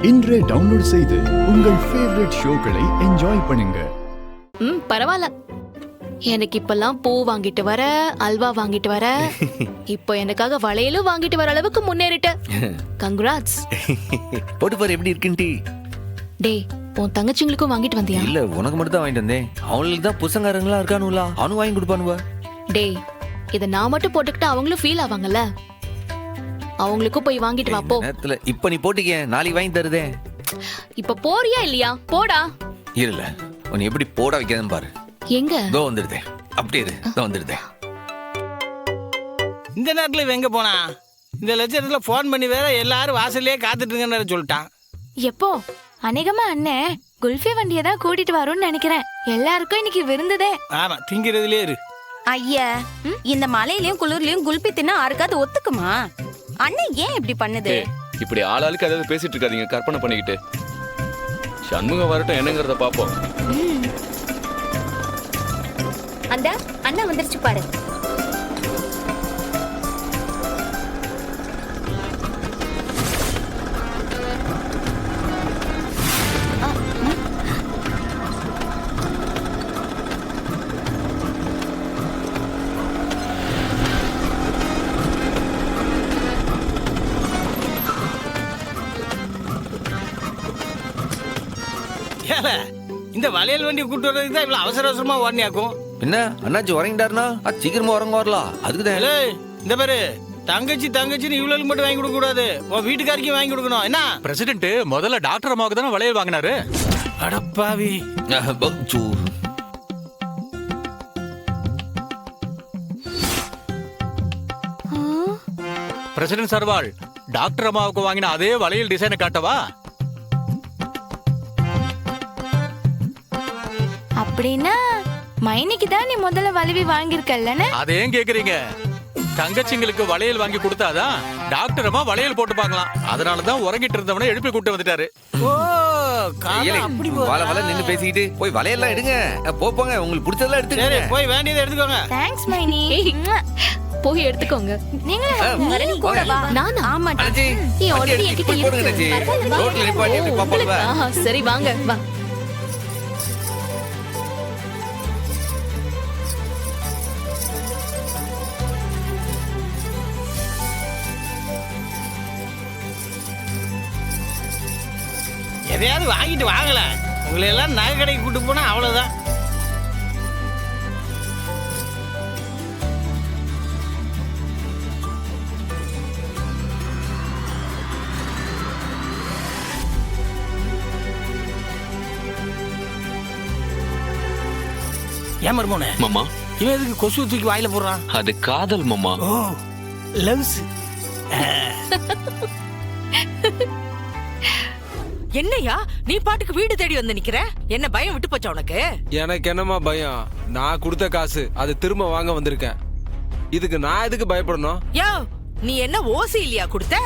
இன்றே டவுன்லோட் செய்து உங்கள் ஃபேவரட் ஷோக்களை என்ஜாய் பண்ணுங்க. பரவாயில்ல. எனக்கு இப்பெல்லாம் பூ வாங்கிட்டு வர, அல்வா வாங்கிட்டு வர, இப்போ எனக்காக வளையலும் வாங்கிட்டு வர அளவுக்கு முன்னேறிட்ட. கங்க்ராட்ஸ். போட்டு பாரு எப்படி இருக்குன்டி. டேய், உன் தங்கச்சிங்களுக்கும் வாங்கிட்டு வந்தியா? இல்ல, உனக்கு மட்டும் தான் வாங்கிட்டு வந்தேன். அவங்களுக்கு தான் புசங்காரங்களா இருக்கானுங்களா, அவனு வாங்கி கொடுப்பானுவ. டேய், இத நான் மட்டும் போட்டுக்கிட்டு அவங்களும் ஃபீல் ஆவாங்கல்ல. அவங்களுக்கும் போய் வாங்கிட்டு வா போ. நேரத்துல இப்ப நீ போட்டுக்க, நாளைக்கு வாங்கி தருதே. இப்ப போறியா இல்லையா? போடா. இல்ல, உன்னை எப்படி போட வைக்காதுன்னு பாரு. எங்க? தோ வந்துடுதே. அப்படியே இரு, தோ வந்துடுதே. இந்த நேரத்துல இவன் எங்க போனா? இந்த லட்சத்துல போன் பண்ணி வேற எல்லாரும் வாசல்லே காத்துட்டு இருக்கேன்னு சொல்லிட்டான். எப்போ? அநேகமா அண்ணன் குல்ஃபி வண்டியை தான் கூட்டிட்டு வரும்னு நினைக்கிறேன். எல்லாருக்கும் இன்னைக்கு விருந்துதே. ஆமா, திங்கிறதுலயே இரு. ஐயா, இந்த மலையிலயும் குளிர்லயும் குல்பி தின்னா யாருக்காவது ஒத்துக்குமா? அண்ணன் ஏன் இப்படி பண்ணுது? இப்படி ஆளாளுக்கு அதாவது பேசிட்டு இருக்காதீங்க, கற்பனை பண்ணிக்கிட்டு. சண்முகம் வரட்டும், என்னங்கறத பாப்போம். அந்த அண்ணன் வந்துருச்சு பாரு. இந்த வளையல் வண்டி கூட்டு வர்றதுக்கு தான் இவ்வளவு அவசர அவசரமா ஓடனியாக்கும். என்ன அண்ணாச்சி உறங்கிட்டாருனா அது சீக்கிரமா உறங்க வரலாம். அதுக்குதான் இந்த பாரு, தங்கச்சின்னு இவ்வளவு மட்டும் வாங்கி கொடுக்க கூடாது, உன் வீட்டுக்காரிக்கும் வாங்கி கொடுக்கணும். என்ன பிரசிடென்ட் முதல்ல டாக்டர் அம்மாவுக்கு தானே வளையல் வாங்கினாரு. அடப்பாவி. பிரசிடென்ட் சர்வால், டாக்டர் அம்மாவுக்கு வாங்கின அதே வளையல் டிசைனை காட்டவா? அப்படின்னா மைனிக்கு தான் நீ முதல்ல வலிவி வாங்கியிருக்கல்லன்னு? அதையும் கேக்குறீங்க? தங்கச்சிங்களுக்கு வளையல் வாங்கி கொடுத்தாதான் டாக்டர் அம்மா வளையல் போட்டு பார்க்கலாம். அதனாலதான் உறங்கிட்டு இருந்தவனை எழுப்பி கூட்டு வந்துட்டாரு. நின்னு பேசிக்கிட்டு போய் வளையெல்லாம் எடுங்க. போங்க, உங்களுக்கு பிடிச்சதெல்லாம் எடுத்துக்கோங்க. போய் வேண்டியதை எடுத்துக்கோங்க. தேங்க்ஸ் மைனி. போய் எடுத்துக்கோங்க. நீங்களும் கூட வா. நானா? ஆமா அண்ணாச்சி, நீ ஆல்ரெடி என்கிட்ட போடுங்க அண்ணாச்சி. ரோட்ல நிப்பாட்டி எப்படி பாப்பல்வா? சரி வாங்க வா. எதையாவது வாங்கிட்டு வாங்கல. உங்களை எல்லாம் நகை கடைக்கு கூட்டு போனா அவ்வளவுதான். ஏன் மர்மோனே மாமா, இவன் எதுக்கு கொசு தூக்கி வாயில போடுறான்? அது காதல் மாமா. ஓ, லவ்ஸ். என்னையா நீ பாட்டுக்கு வீடு தேடி வந்து நிக்கிற? என்ன பயம் விட்டு போச்சா உனக்கு? எனக்கு என்னமா பயம்? நான் கொடுத்த காசு அது திரும்ப வாங்க வந்திருக்கேன். இதுக்கு நான் எதுக்கு பயப்படணும்? யோ, நீ என்ன ஓசி இல்லையா கொடுத்த?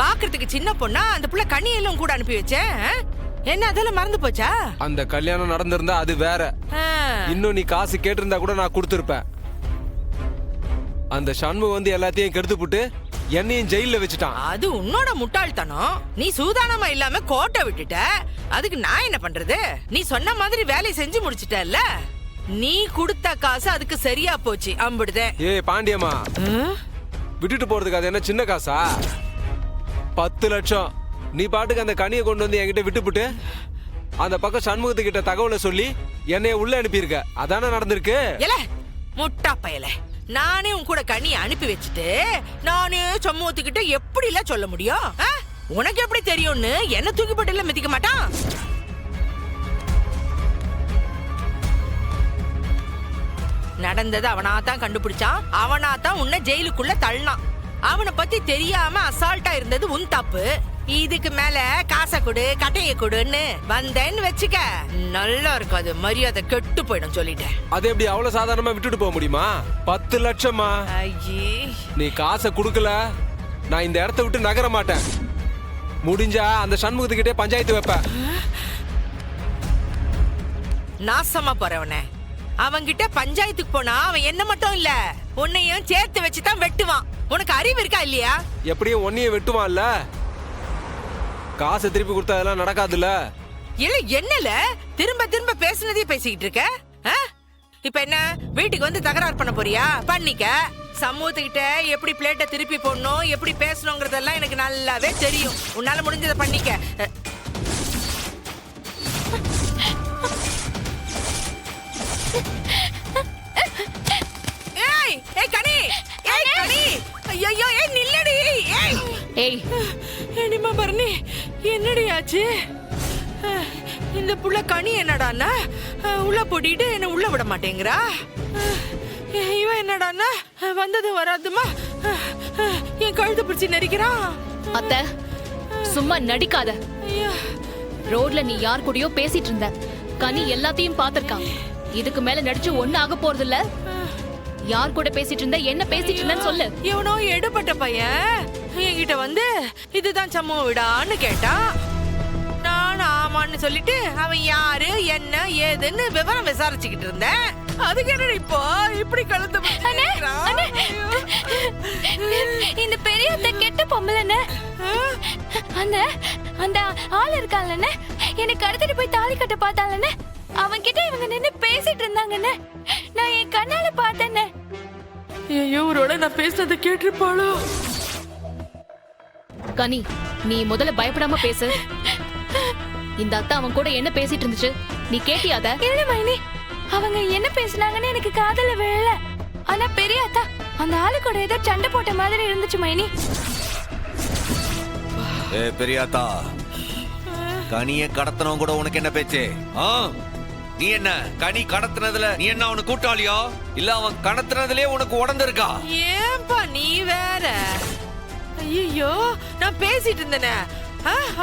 பாக்குறதுக்கு சின்ன பொண்ணா அந்த புள்ள கண்ணியெல்லாம் கூட அனுப்பி வச்சேன். என்ன அதெல்லாம் மறந்து போச்சா? அந்த கல்யாணம் நடந்திருந்தா அது வேற. இன்னும் நீ காசு கேட்டிருந்தா கூட நான் கொடுத்திருப்பேன். அந்த சண்முகம் வந்து எல்லாத்தையும் கெடுத்து போட்டு என்னையும் ஜெயில வச்சுட்டான். அது உன்னோட முட்டாள்தனம். நீ சூதானமா இல்லாம கோட்டை விட்டுட்ட. அதுக்கு நான் என்ன பண்றது? நீ சொன்ன மாதிரி வேலையை செஞ்சு முடிச்சிட்டல்ல. நீ கொடுத்த காசு அதுக்கு சரியா போச்சு, அம்பிடுதே. ஏய் பாண்டியம்மா, விட்டுட்டு போறதுக்கு அது என்ன சின்ன காசா? 10 லட்சம். நீ பாட்டுக்கு அந்த கனியை கொண்டு வந்து என்கிட்ட விட்டுப்புட்டு அந்த பக்கம் சண்முகத்துக்கிட்ட தகவலை சொல்லி என்னைய உள்ள அனுப்பியிருக்க. அதானே நடந்திருக்கு? முட்டா பயல, நானே உன் கூட கனியை அனுப்பி வச்சுட்டு நானே சமூகத்துக்கிட்ட எப்படி எல்லாம் சொல்ல முடியும்? உனக்கு எப்படி தெரியும்னு என்ன தூக்கி போட்டு மிதிக்க மாட்டான். நடந்தது அவனாத்தான் கண்டுபிடிச்சான். அவனாத்தான் உன்னை ஜெயிலுக்குள்ள தள்ளினான். அவனை பத்தி தெரியாம அசால்ட்டா இருந்தது உன் தப்பு. இதுக்கு மேல காசை கொடு, கட்டைய கொடுன்னு வந்தேன்னு வச்சுக்க, நல்லா இருக்காது. மரியாதை கெட்டு போயிடும் சொல்லிட்டேன். அது எப்படி அவ்வளவு சாதாரணமா விட்டுட்டு போக முடியுமா? 10 லட்சமா? நீ காசை குடுக்கல, நான் இந்த இடத்த விட்டு நகர மாட்டேன். முடிஞ்சா அந்த சண்முகத்துக்கிட்டே பஞ்சாயத்து வைப்பேன். நாசமா போறவனே, அவன்கிட்ட பஞ்சாயத்துக்கு போனா அவன் என்ன மட்டும் இல்ல உன்னையும் சேர்த்து வச்சுதான் வெட்டுவான். உனக்கு அறிவு இருக்கா இல்லையா? எப்படியும் ஒன்னையும் வெட்டுவான்ல. காசை திருப்பி கொடுத்தா அதெல்லாம் நடக்காதுல்ல. இல்ல என்னல திரும்ப திரும்ப பேசுனதே பேசிக்கிட்டு இருக்க? ஆ? இப்ப என்ன வீட்டுக்கு வந்து தகராறு பண்ண போறியா? பண்ணிக்க. சமூகத்துக்கிட்ட எப்படி பிளேட்டை திருப்பி போடணும், எப்படி பேசணுங்கிறதெல்லாம் எனக்கு நல்லாவே தெரியும். உன்னால முடிஞ்சதை பண்ணிக்க. ஏய் ஏய் கனி, ஏய் கனி, ஐயோ ஏய் நில்லடி, ஏய் ஏய் என்னமா பரணி, என்னடி ஆச்சு? இந்த புள்ள கனி என்னடான்னா உள்ள போட்டிட்டு என்ன உள்ள விட மாட்டேங்கிறா. இவன் என்னடான்னா வந்தது வராதுமா என் கழுத்து பிடிச்சி நெரிக்கிறான். அத்தை சும்மா நடிக்காத. ரோட்ல நீ யார் கூடயோ பேசிட்டு இருந்த, கனி எல்லாத்தையும் பாத்திருக்கான். இதுக்கு மேல நடிச்சு ஒண்ணு ஆக போறது இல்ல. யார் கூட பேசிட்டு இருந்த, என்ன பேசிட்டு இருந்தன்னு சொல்லு. இவனோ எடுபட்ட பையன் என்கிட்ட வந்து இதுதான் சம்மு விடான்னு கேட்டான். நான் ஆமான்னு சொல்லிட்டு அவன் யாரு என்ன ஏதுன்னு விவரம் விசாரிச்சுக்கிட்டு இருந்தேன். அதுக்கு என்ன இப்போ இப்படி கலந்து இந்த பெரிய அத்தை கெட்ட பொம்பளைன்னு அந்த அந்த ஆள் இருக்காங்கன்னு என்னை கடத்திட்டு போய் தாலி கட்ட பார்த்தாங்கன்னு அவன் கிட்ட இவங்க நின்னு பேசிட்டு இருந்தாங்கன்னு நான் என் கண்ணால பார்த்தேன்னு. இவரோட நான் பேசுனதை கேட்டிருப்பாளோ? கனி நீ முதல்ல பயப்படாம பேசு. இந்த அத்தா அவன் கூட என்ன பேசிட்டு இருந்துச்சு, நீ கேட்டியாத? இல்ல மைனி, அவங்க என்ன பேசினாங்கன்னு எனக்கு காதல விழல. ஆனா பெரிய அத்தா அந்த ஆளு கூட ஏதோ சண்டை போட்ட மாதிரி இருந்துச்சு மைனி. பெரியாத்தா, கனிய கடத்தனவன் கூட உனக்கு என்ன பேச்சு? நீ என்ன கனி கடத்தினதுல நீ என்ன அவனுக்கு கூட்டாளியா, இல்ல அவன் கடத்தினதுலயே உனக்கு உடந்திருக்கா? ஏன்பா நீ வேற? ஐயோ நான் பேசிட்டு இருந்தேனே.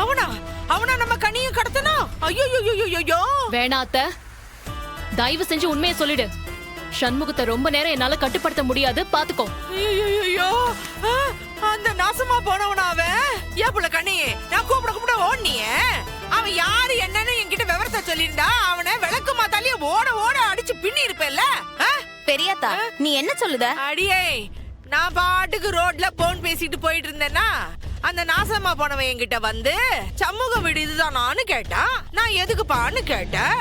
அவனா அவனா நம்ம கனியும் கடத்தணும்? ஐயோ வேணா அத்தை, தயவு செஞ்சு உண்மையை சொல்லிடு. சண்முகத்தை ரொம்ப நேரம் என்னால கட்டுப்படுத்த முடியாது, பாத்துக்கோ. ஐயோ அந்த நாசமா போனவனா அவன்? ஏன் புள்ள கனி, நான் கூப்பிட ஓடுனியே. அவன் யாரு என்னன்னு என்கிட்ட விவரத்தை சொல்லியிருந்தா அவனை விளக்கு மாத்தாலே ஓட ஓட அடிச்சு பின்னி இருப்பேன்ல. பெரியாத்தா நீ என்ன சொல்லுத? அடியே நான் பாட்டுக்கு ரோட்ல போன் பேசிட்டு போயிட்டு இருந்தேன்னா அந்த நாசமா போனவன் என்கிட்ட வந்து சமூக வீடு இதுதானான்னு கேட்டான். நான் எதுக்குப்பான்னு கேட்டேன்.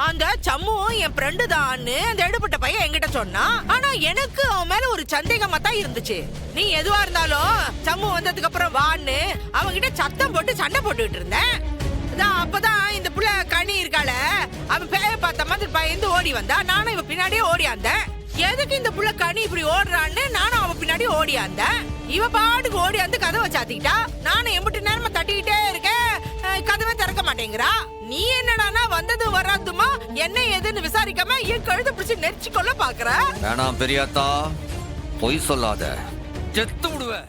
அந்த சம்முவும் என் ஃப்ரெண்டு தான்னு அந்த எடுபட்ட பையன் என்கிட்ட சொன்னான். ஆனா எனக்கு அவன் மேல ஒரு சந்தேகமா தான் இருந்துச்சு. நீ எதுவா இருந்தாலும் சம்மு வந்ததுக்கு அப்புறம் வான்னு அவன்கிட்ட சத்தம் போட்டு சண்டை போட்டுக்கிட்டு இருந்தேன். அப்பதான் இந்த புள்ள கனி இருக்காள, அவன் பேய பார்த்த மாதிரி பயந்து ஓடி வந்தா. நானும் இவ பின்னாடியே ஓடியாந்தேன். எதுக்கு இந்த புள்ள கனி இப்படி ஓடுறான்னு நானும் அவ பின்னாடி ஓடியாந்தேன். இவ பாட்டுக்கு ஓடியாந்து கதவை சாத்திக்கிட்டா. நானும் எம்பிட்டு நேரமா தட்டிக்கிட்டே இருக்கேன், கதவை திறக்க மாட்டேங்கிறா. நீ என்னடானா வந்தது வராதுமா என்ன ஏதுன்னு விசாரிக்காம என் கழுத்தை பிடிச்சு நெரிச்சு கொள்ள பாக்குற. வேணாம் பெரியாத்தா, பொய் சொல்லாத, செத்து விடுவேன்.